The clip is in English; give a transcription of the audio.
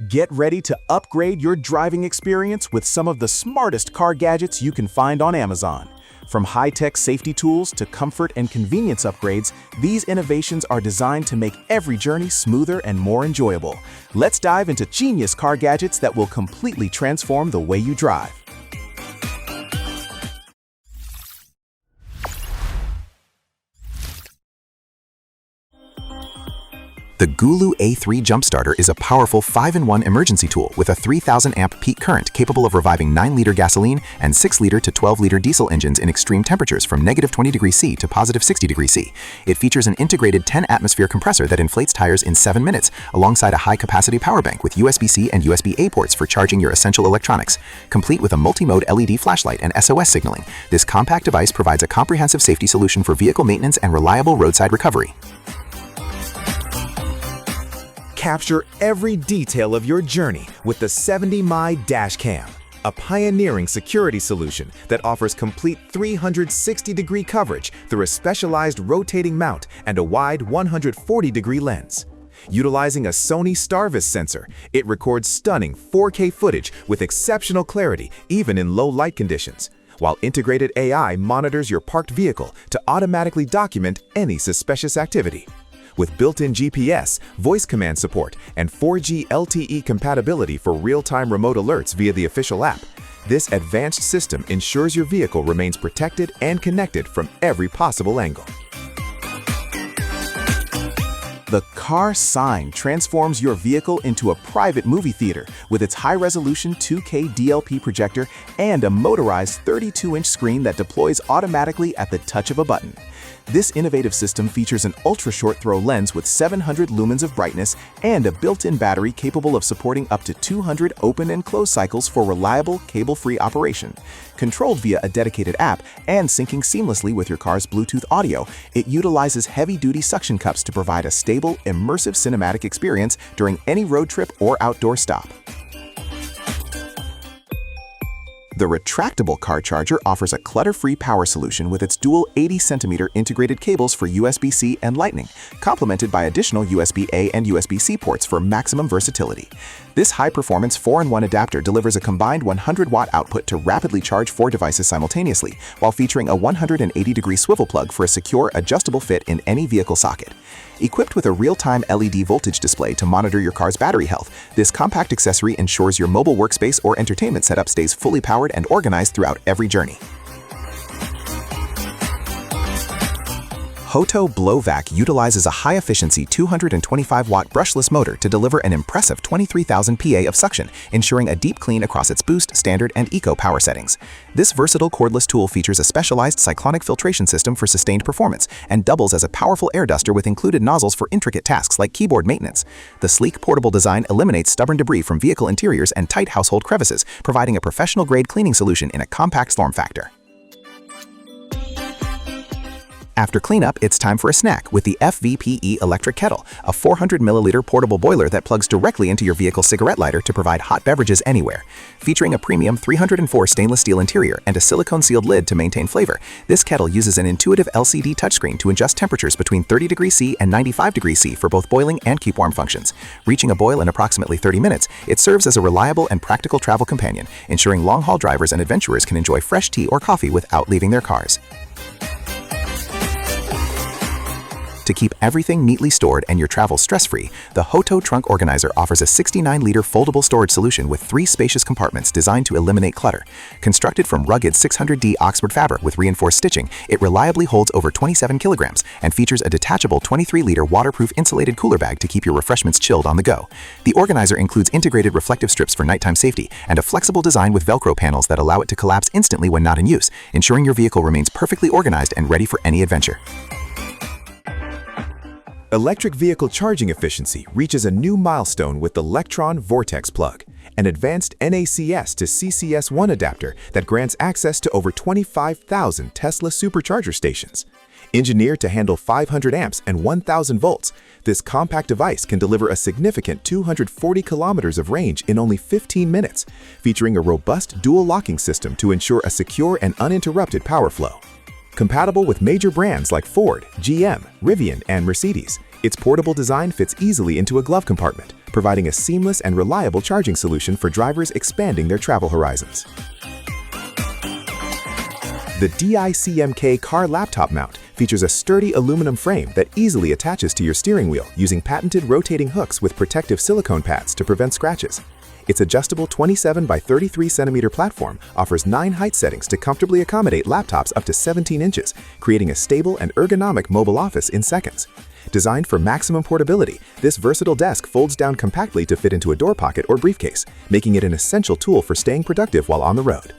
Get ready to upgrade your driving experience with some of the smartest car gadgets you can find on Amazon. From high-tech safety tools to comfort and convenience upgrades, these innovations are designed to make every journey smoother and more enjoyable. Let's dive into genius car gadgets that will completely transform the way you drive. The Gulu A3 Jumpstarter is a powerful 5-in-1 emergency tool with a 3,000-amp peak current capable of reviving 9-liter gasoline and 6-liter to 12-liter diesel engines in extreme temperatures from -20°C to +60°C. It features an integrated 10-atmosphere compressor that inflates tires in 7 minutes, alongside a high-capacity power bank with USB-C and USB-A ports for charging your essential electronics. Complete with a multi-mode LED flashlight and SOS signaling, this compact device provides a comprehensive safety solution for vehicle maintenance and reliable roadside recovery. Capture every detail of your journey with the 70My Dash Cam, a pioneering security solution that offers complete 360-degree coverage through a specialized rotating mount and a wide 140-degree lens. Utilizing a Sony Starvis sensor, it records stunning 4K footage with exceptional clarity even in low light conditions, while integrated AI monitors your parked vehicle to automatically document any suspicious activity. With built-in GPS, voice command support, and 4G LTE compatibility for real-time remote alerts via the official app, this advanced system ensures your vehicle remains protected and connected from every possible angle. The Car Sign transforms your vehicle into a private movie theater with its high-resolution 2K DLP projector and a motorized 32-inch screen that deploys automatically at the touch of a button. This innovative system features an ultra-short-throw lens with 700 lumens of brightness and a built-in battery capable of supporting up to 200 open and close cycles for reliable, cable-free operation. Controlled via a dedicated app and syncing seamlessly with your car's Bluetooth audio, it utilizes heavy-duty suction cups to provide a stable, immersive cinematic experience during any road trip or outdoor stop. The retractable car charger offers a clutter-free power solution with its dual 80cm integrated cables for USB-C and Lightning, complemented by additional USB-A and USB-C ports for maximum versatility. This high-performance 4-in-1 adapter delivers a combined 100-watt output to rapidly charge 4 devices simultaneously, while featuring a 180-degree swivel plug for a secure, adjustable fit in any vehicle socket. Equipped with a real-time LED voltage display to monitor your car's battery health, this compact accessory ensures your mobile workspace or entertainment setup stays fully powered and organized throughout every journey. Hoto Blow Vac utilizes a high-efficiency 225-watt brushless motor to deliver an impressive 23,000 PA of suction, ensuring a deep clean across its boost, standard, and eco power settings. This versatile cordless tool features a specialized cyclonic filtration system for sustained performance and doubles as a powerful air duster with included nozzles for intricate tasks like keyboard maintenance. The sleek, portable design eliminates stubborn debris from vehicle interiors and tight household crevices, providing a professional-grade cleaning solution in a compact form factor. After cleanup, it's time for a snack with the FVPE electric kettle, a 400-milliliter portable boiler that plugs directly into your vehicle's cigarette lighter to provide hot beverages anywhere. Featuring a premium 304 stainless steel interior and a silicone-sealed lid to maintain flavor, this kettle uses an intuitive LCD touchscreen to adjust temperatures between 30°C and 95°C for both boiling and keep warm functions. Reaching a boil in approximately 30 minutes, it serves as a reliable and practical travel companion, ensuring long-haul drivers and adventurers can enjoy fresh tea or coffee without leaving their cars. To keep everything neatly stored and your travel stress-free, the Hoto Trunk Organizer offers a 69-liter foldable storage solution with 3 spacious compartments designed to eliminate clutter. Constructed from rugged 600D Oxford fabric with reinforced stitching, it reliably holds over 27 kilograms and features a detachable 23-liter waterproof insulated cooler bag to keep your refreshments chilled on the go. The organizer includes integrated reflective strips for nighttime safety and a flexible design with Velcro panels that allow it to collapse instantly when not in use, ensuring your vehicle remains perfectly organized and ready for any adventure. Electric vehicle charging efficiency reaches a new milestone with the Lectron Vortex plug, an advanced NACS to CCS1 adapter that grants access to over 25,000 Tesla supercharger stations. Engineered to handle 500 amps and 1,000 volts, this compact device can deliver a significant 240 kilometers of range in only 15 minutes, featuring a robust dual locking system to ensure a secure and uninterrupted power flow. Compatible with major brands like Ford, GM, Rivian, and Mercedes, its portable design fits easily into a glove compartment, providing a seamless and reliable charging solution for drivers expanding their travel horizons. The DICMK car laptop mount features a sturdy aluminum frame that easily attaches to your steering wheel using patented rotating hooks with protective silicone pads to prevent scratches. Its adjustable 27 by 33 centimeter platform offers 9 height settings to comfortably accommodate laptops up to 17 inches, creating a stable and ergonomic mobile office in seconds. Designed for maximum portability, this versatile desk folds down compactly to fit into a door pocket or briefcase, making it an essential tool for staying productive while on the road.